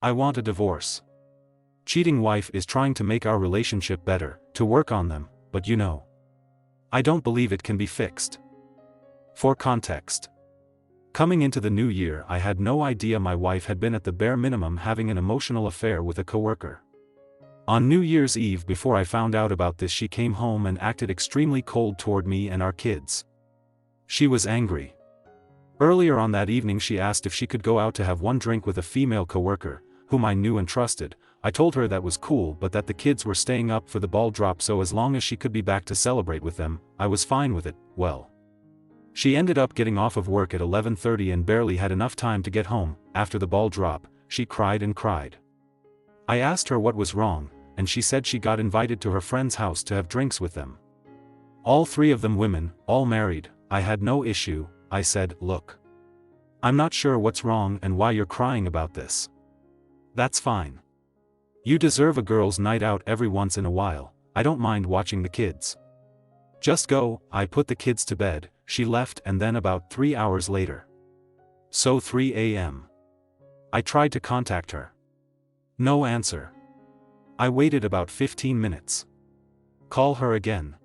I want a divorce. Cheating wife is trying to make our relationship better, to work on them, but you know. I don't believe it can be fixed. For context. Coming into the new year, I had no idea my wife had been at the bare minimum having an emotional affair with a coworker. On New Year's Eve, before I found out about this, she came home and acted extremely cold toward me and our kids. She was angry. Earlier on that evening she asked if she could go out to have one drink with a female coworker, whom I knew and trusted. I told her that was cool, but that the kids were staying up for the ball drop, so as long as she could be back to celebrate with them, I was fine with it. Well, she ended up getting off of work at 11:30 and barely had enough time to get home. After the ball drop, she cried and cried. I asked her what was wrong, and she said she got invited to her friend's house to have drinks with them. All three of them women, all married. I had no issue. I said, "Look, I'm not sure what's wrong and why you're crying about this. That's fine. You deserve a girls' night out every once in a while. I don't mind watching the kids. Just go." I put the kids to bed, she left, and then about 3 hours later. So 3 a.m. I tried to contact her. No answer. I waited about 15 minutes. Call her again.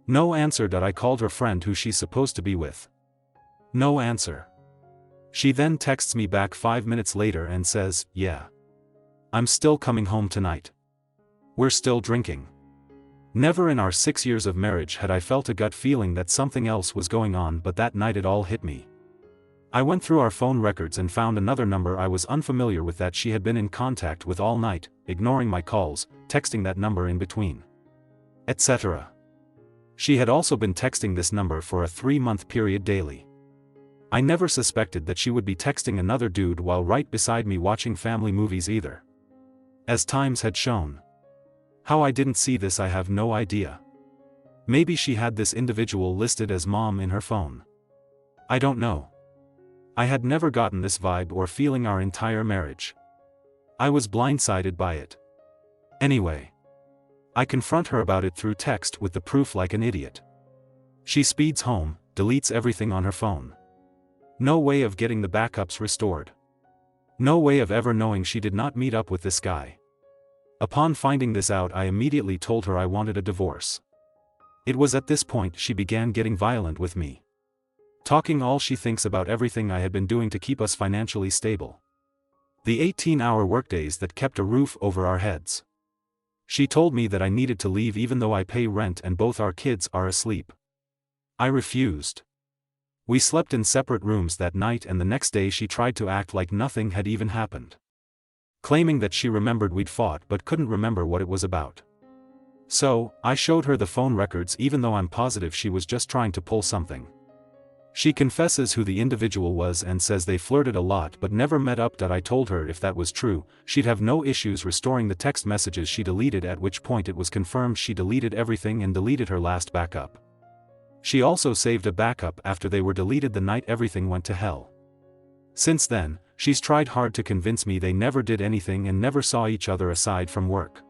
No answer. I called her friend who she's supposed to be with. No answer. She then texts me back 5 minutes later and says, "Yeah, I'm still coming home tonight. We're still drinking." Never in our 6 years of marriage had I felt a gut feeling that something else was going on, but that night it all hit me. I went through our phone records and found another number I was unfamiliar with that she had been in contact with all night, ignoring my calls, texting that number in between, etc. She had also been texting this number for a 3-month period daily. I never suspected that she would be texting another dude while right beside me watching family movies either. As times had shown. How I didn't see this I have no idea. Maybe she had this individual listed as mom in her phone. I don't know. I had never gotten this vibe or feeling our entire marriage. I was blindsided by it. Anyway, I confront her about it through text with the proof like an idiot. She speeds home, deletes everything on her phone. No way of getting the backups restored. No way of ever knowing she did not meet up with this guy. Upon finding this out, I immediately told her I wanted a divorce. It was at this point she began getting violent with me. Talking all she thinks about everything I had been doing to keep us financially stable. The 18-hour workdays that kept a roof over our heads. She told me that I needed to leave even though I pay rent and both our kids are asleep. I refused. We slept in separate rooms that night, and the next day she tried to act like nothing had even happened. Claiming that she remembered we'd fought but couldn't remember what it was about. So, I showed her the phone records even though I'm positive she was just trying to pull something. She confesses who the individual was and says they flirted a lot but never met up. I told her if that was true, she'd have no issues restoring the text messages she deleted, at which point it was confirmed she deleted everything and deleted her last backup. She also saved a backup after they were deleted the night everything went to hell. Since then, she's tried hard to convince me they never did anything and never saw each other aside from work.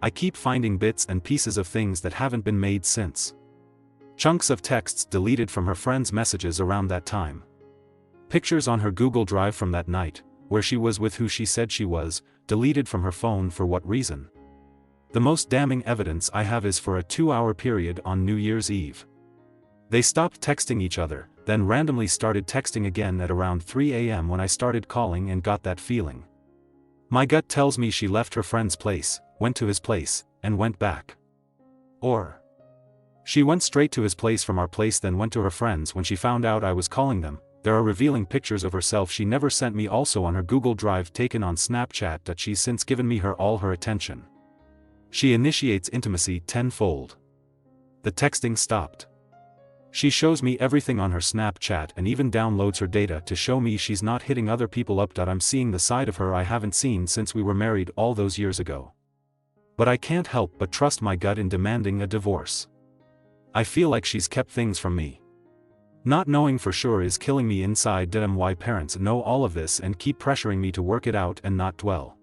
I keep finding bits and pieces of things that haven't been made since. Chunks of texts deleted from her friends' messages around that time. Pictures on her Google Drive from that night, where she was with who she said she was, deleted from her phone. For what reason? The most damning evidence I have is for a 2-hour period on New Year's Eve. They stopped texting each other, then randomly started texting again at around 3 a.m. when I started calling and got that feeling. My gut tells me she left her friend's place, went to his place, and went back. Or she went straight to his place from our place, then went to her friend's when she found out I was calling them. There are revealing pictures of herself she never sent me also on her Google Drive, taken on Snapchat, that she's since given me all her attention. She initiates intimacy tenfold. The texting stopped. She shows me everything on her Snapchat and even downloads her data to show me she's not hitting other people up. I'm seeing the side of her I haven't seen since we were married all those years ago. But I can't help but trust my gut in demanding a divorce. I feel like she's kept things from me. Not knowing for sure is killing me inside. Why parents know all of this and keep pressuring me to work it out and not dwell.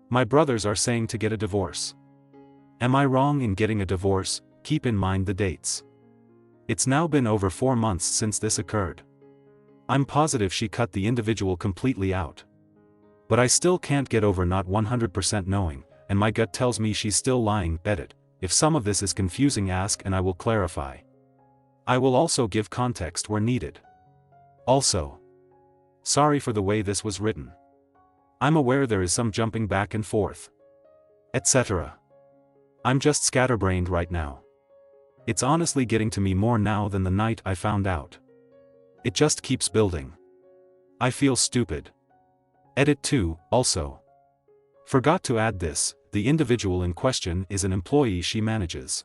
My brothers are saying to get a divorce. Am I wrong in getting a divorce? Keep in mind the dates. It's now been over 4 months since this occurred. I'm positive she cut the individual completely out. But I still can't get over not 100% knowing, and my gut tells me she's still lying. Edit. If some of this is confusing, ask and I will clarify. I will also give context where needed. Also, sorry for the way this was written. I'm aware there is some jumping back and forth, etc. I'm just scatterbrained right now. It's honestly getting to me more now than the night I found out. It just keeps building. I feel stupid. Edit 2, also. Forgot to add this, the individual in question is an employee she manages.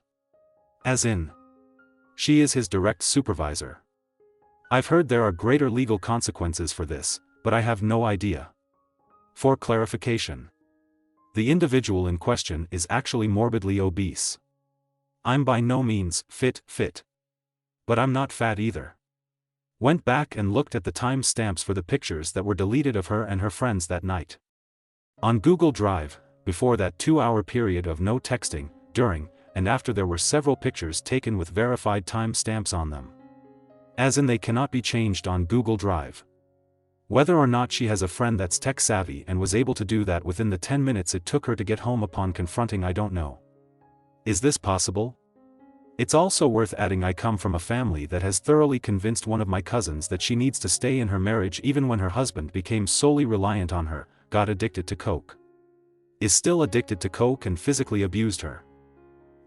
As in, she is his direct supervisor. I've heard there are greater legal consequences for this, but I have no idea. For clarification, the individual in question is actually morbidly obese. I'm by no means fit. But I'm not fat either. Went back and looked at the time stamps for the pictures that were deleted of her and her friends that night. On Google Drive, before that 2-hour period of no texting, during and after there were several pictures taken with verified time stamps on them. As in they cannot be changed on Google Drive. Whether or not she has a friend that's tech savvy and was able to do that within the 10 minutes it took her to get home upon confronting, I don't know. Is this possible? It's also worth adding I come from a family that has thoroughly convinced one of my cousins that she needs to stay in her marriage even when her husband became solely reliant on her, got addicted to coke. Is still addicted to coke and physically abused her.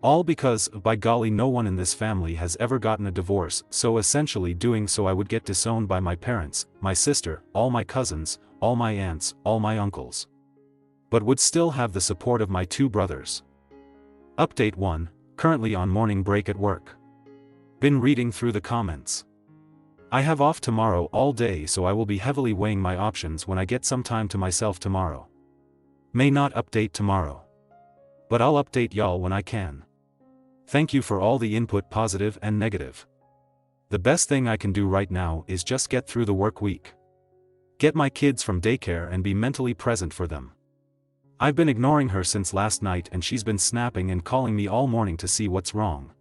All because, by golly, no one in this family has ever gotten a divorce, so essentially doing so I would get disowned by my parents, my sister, all my cousins, all my aunts, all my uncles. But would still have the support of my 2 brothers. Update 1, currently on morning break at work. Been reading through the comments. I have off tomorrow all day, so I will be heavily weighing my options when I get some time to myself tomorrow. May not update tomorrow. But I'll update y'all when I can. Thank you for all the input, positive and negative. The best thing I can do right now is just get through the work week. Get my kids from daycare and be mentally present for them. I've been ignoring her since last night and she's been snapping and calling me all morning to see what's wrong.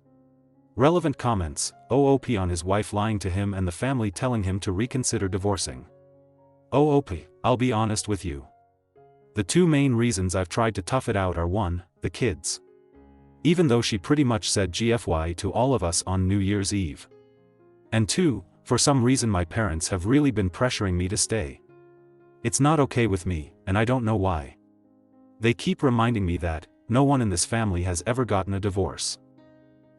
Relevant comments, OOP on his wife lying to him and the family telling him to reconsider divorcing. OOP, I'll be honest with you. The 2 main reasons I've tried to tough it out are 1, the kids. Even though she pretty much said GFY to all of us on New Year's Eve. And 2, for some reason my parents have really been pressuring me to stay. It's not okay with me, and I don't know why. They keep reminding me that no one in this family has ever gotten a divorce.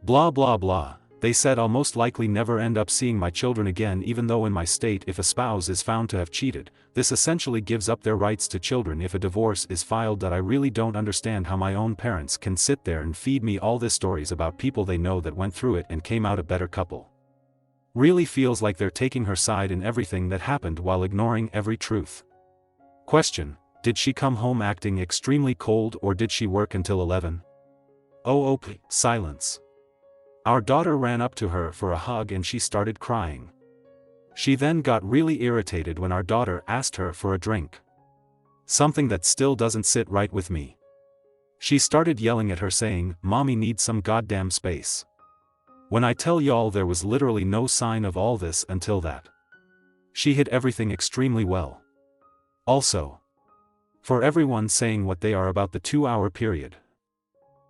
Blah blah blah. They said I'll most likely never end up seeing my children again, even though in my state if a spouse is found to have cheated, this essentially gives up their rights to children if a divorce is filed. That I really don't understand how my own parents can sit there and feed me all these stories about people they know that went through it and came out a better couple. Really feels like they're taking her side in everything that happened while ignoring every truth. Question: did she come home acting extremely cold or did she work until 11? OOP, silence. Our daughter ran up to her for a hug and she started crying. She then got really irritated when our daughter asked her for a drink. Something that still doesn't sit right with me. She started yelling at her saying, "Mommy needs some goddamn space." When I tell y'all there was literally no sign of all this until that. She hid everything extremely well. Also, for everyone saying what they are about the 2-hour period.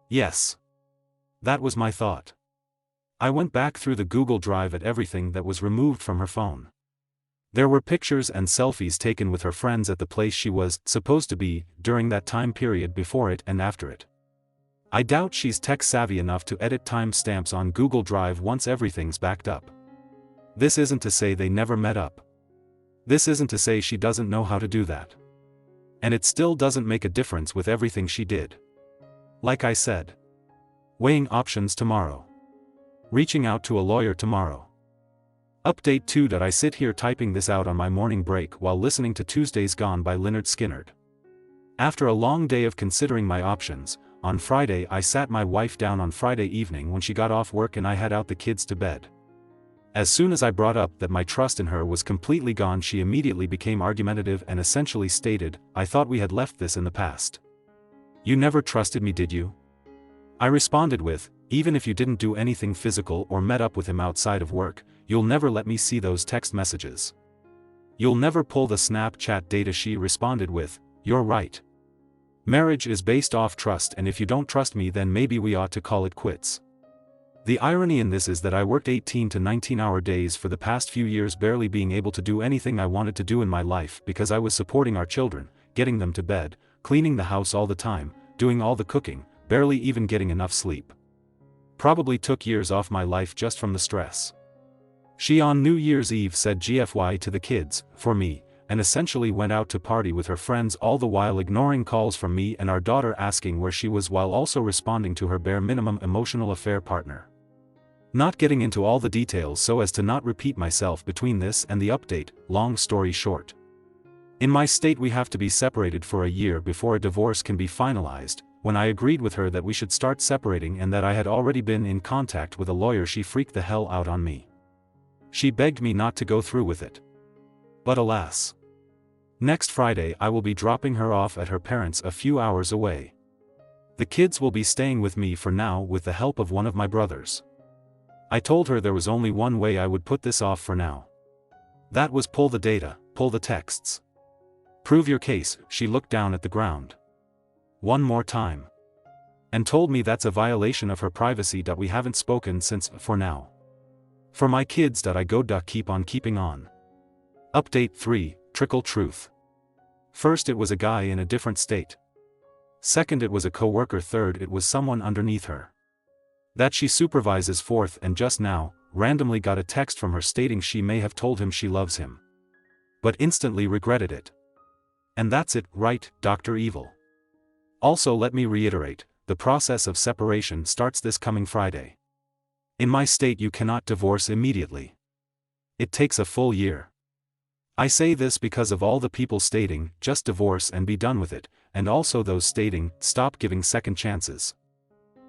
Yes. That was my thought. I went back through the Google Drive at everything that was removed from her phone. There were pictures and selfies taken with her friends at the place she was supposed to be during that time period, before it and after it. I doubt she's tech savvy enough to edit time stamps on Google Drive once everything's backed up. This isn't to say they never met up. This isn't to say she doesn't know how to do that. And it still doesn't make a difference with everything she did. Like I said. Weighing options tomorrow. Reaching out to a lawyer tomorrow. Update 2. That I sit here typing this out on my morning break while listening to Tuesdays Gone by Lynyrd Skynyrd. After a long day of considering my options, on Friday I sat my wife down on Friday evening when she got off work and I had out the kids to bed. As soon as I brought up that my trust in her was completely gone, she immediately became argumentative and essentially stated, "I thought we had left this in the past. You never trusted me, did you?" I responded with, "Even if you didn't do anything physical or met up with him outside of work, you'll never let me see those text messages. You'll never pull the Snapchat data, she responded with, "You're right. Marriage is based off trust, and if you don't trust me, then maybe we ought to call it quits." The irony in this is that I worked 18 to 19-hour days for the past few years, barely being able to do anything I wanted to do in my life because I was supporting our children, getting them to bed, cleaning the house all the time, doing all the cooking, barely even getting enough sleep. Probably took years off my life just from the stress. She on New Year's Eve said GFY to the kids, for me, and essentially went out to party with her friends, all the while ignoring calls from me and our daughter asking where she was, while also responding to her bare minimum emotional affair partner. Not getting into all the details so as to not repeat myself between this and the update, long story short. In my state we have to be separated for a year before a divorce can be finalized. When I agreed with her that we should start separating and that I had already been in contact with a lawyer, she freaked the hell out on me. She begged me not to go through with it. But alas. Next Friday I will be dropping her off at her parents' a few hours away. The kids will be staying with me for now with the help of one of my brothers. I told her there was only one way I would put this off for now. That was pull the data, pull the texts. Prove your case. She looked down at the ground. One more time. And told me that's a violation of her privacy. We haven't spoken since, for now. For my kids. I go. Keep on keeping on. Update 3, Trickle Truth. First, it was a guy in a different state. Second, it was a co-worker. Third, it was someone underneath her that she supervises. Fourth, and just now, randomly got a text from her stating she may have told him she loves him, but instantly regretted it. And that's it, right, Dr. Evil? Also, let me reiterate, the process of separation starts this coming Friday. In my state you cannot divorce immediately. It takes a full year. I say this because of all the people stating, just divorce and be done with it, and also those stating, stop giving second chances.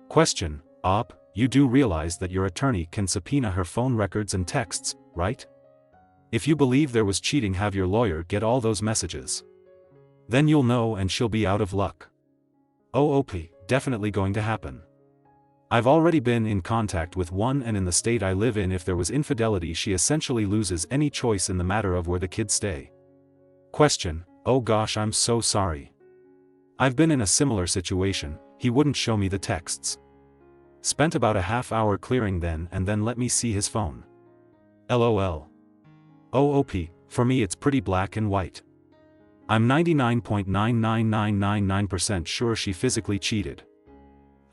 Question, Op, you do realize that your attorney can subpoena her phone records and texts, right? If you believe there was cheating, have your lawyer get all those messages. Then you'll know and she'll be out of luck. OOP, definitely going to happen. I've already been in contact with one, and in the state I live in, if there was infidelity she essentially loses any choice in the matter of where the kids stay. Question, oh gosh, I'm so sorry. I've been in a similar situation. He wouldn't show me the texts. Spent about a half hour clearing then and then let me see his phone. LOL. OOP, for me it's pretty black and white. I'm 99.99999% sure she physically cheated.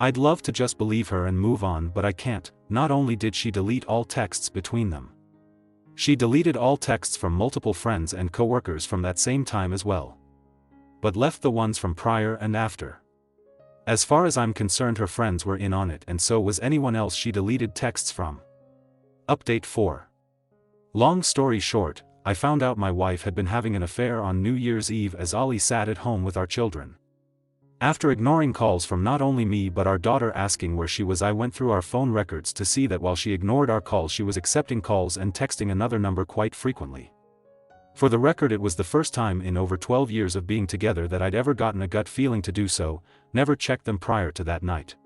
I'd love to just believe her and move on, but I can't. Not only did she delete all texts between them, she deleted all texts from multiple friends and coworkers from that same time as well. But left the ones from prior and after. As far as I'm concerned, her friends were in on it, and so was anyone else she deleted texts from. Update 4. Long story short, I found out my wife had been having an affair on New Year's Eve as Ollie sat at home with our children. After ignoring calls from not only me but our daughter asking where she was, I went through our phone records to see that while she ignored our calls, she was accepting calls and texting another number quite frequently. For the record, it was the first time in over 12 years of being together that I'd ever gotten a gut feeling to do so. Never checked them prior to that night.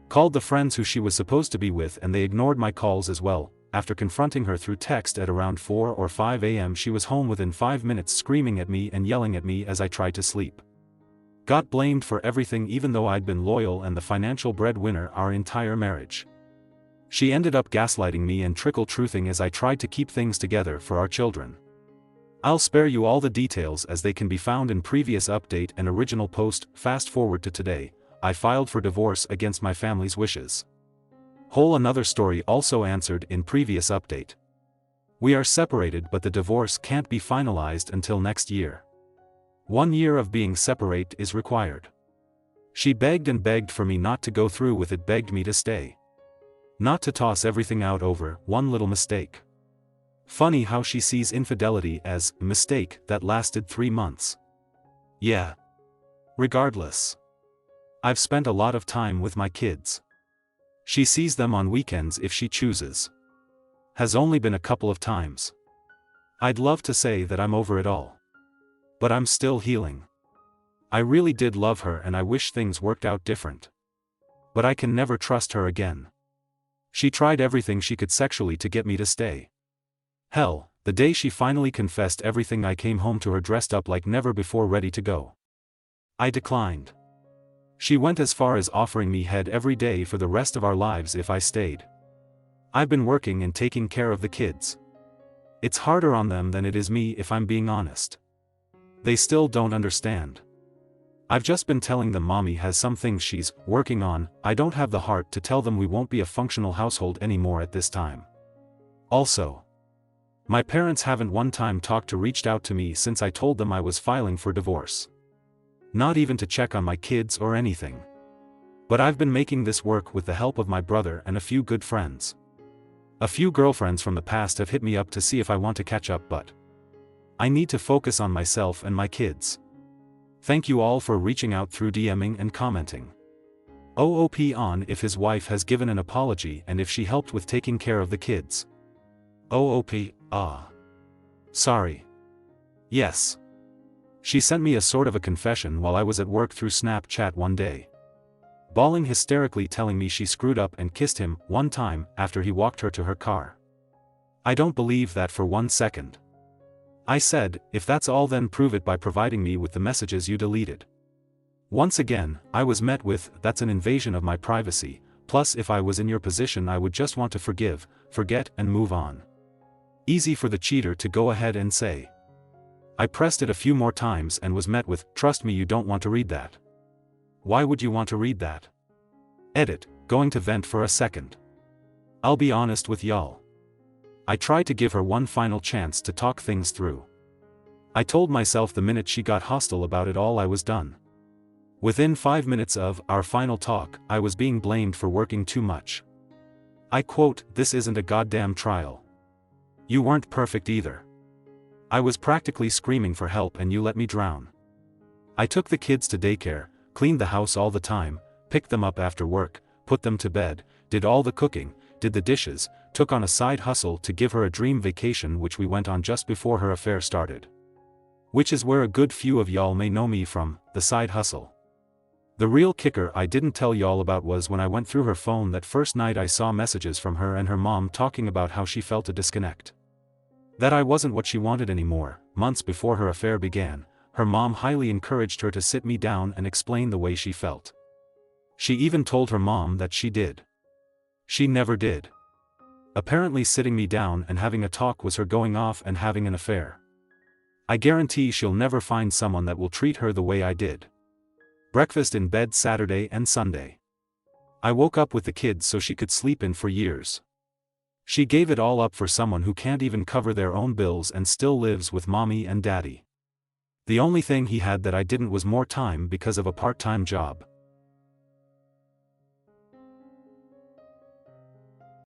Called the friends who she was supposed to be with and they ignored my calls as well. After confronting her through text at around 4 or 5 a.m., she was home within 5 minutes, screaming at me and yelling at me as I tried to sleep. Got blamed for everything even though I'd been loyal and the financial breadwinner our entire marriage. She ended up gaslighting me and trickle-truthing as I tried to keep things together for our children. I'll spare you all the details as they can be found in previous update and original post. Fast forward to today, I filed for divorce against my family's wishes. Whole another story also answered in previous update. We are separated, but the divorce can't be finalized until next year. 1 year of being separate is required. She begged and begged for me not to go through with it, begged me to stay. Not to toss everything out over one little mistake. Funny how she sees infidelity as a mistake that lasted 3 months. Yeah. Regardless. I've spent a lot of time with my kids. She sees them on weekends if she chooses. Has only been a couple of times. I'd love to say that I'm over it all. But I'm still healing. I really did love her and I wish things worked out different. But I can never trust her again. She tried everything she could sexually to get me to stay. Hell, The day she finally confessed everything, I came home to her dressed up like never before, ready to go. I declined. She went as far as offering me head every day for the rest of our lives if I stayed. I've been working and taking care of the kids. It's harder on them than it is me, if I'm being honest. They still don't understand. I've just been telling them mommy has some things she's working on. I don't have the heart to tell them we won't be a functional household anymore at this time. Also, my parents haven't one time talked or reached out to me since I told them I was filing for divorce. Not even to check on my kids or anything. But I've been making this work with the help of my brother and a few good friends. A few girlfriends from the past have hit me up to see if I want to catch up, but I need to focus on myself and my kids. Thank you all for reaching out through DMing and commenting. OOP on if his wife has given an apology and if she helped with taking care of the kids. OOP, sorry. Yes. She sent me a sort of a confession while I was at work through Snapchat one day. Bawling hysterically, telling me she screwed up and kissed him one time after he walked her to her car. I don't believe that for 1 second. I said, if that's all, then prove it by providing me with the messages you deleted. Once again, I was met with, that's an invasion of my privacy, plus if I was in your position I would just want to forgive, forget and move on. Easy for the cheater to go ahead and say. I pressed it a few more times and was met with, trust me, you don't want to read that. Why would you want to read that? Edit, going to vent for a second. I'll be honest with y'all. I tried to give her one final chance to talk things through. I told myself the minute she got hostile about it all I was done. Within 5 minutes of our final talk, I was being blamed for working too much. I quote, this isn't a goddamn trial. You weren't perfect either. I was practically screaming for help and you let me drown. I took the kids to daycare, cleaned the house all the time, picked them up after work, put them to bed, did all the cooking, did the dishes, took on a side hustle to give her a dream vacation which we went on just before her affair started. Which is where a good few of y'all may know me from, the side hustle. The real kicker I didn't tell y'all about was when I went through her phone that first night, I saw messages from her and her mom talking about how she felt a disconnect. That I wasn't what she wanted anymore. Months before her affair began, her mom highly encouraged her to sit me down and explain the way she felt. She even told her mom that she did. She never did. Apparently sitting me down and having a talk was her going off and having an affair. I guarantee she'll never find someone that will treat her the way I did. Breakfast in bed Saturday and Sunday. I woke up with the kids so she could sleep in for years. She gave it all up for someone who can't even cover their own bills and still lives with mommy and daddy. The only thing he had that I didn't was more time because of a part-time job.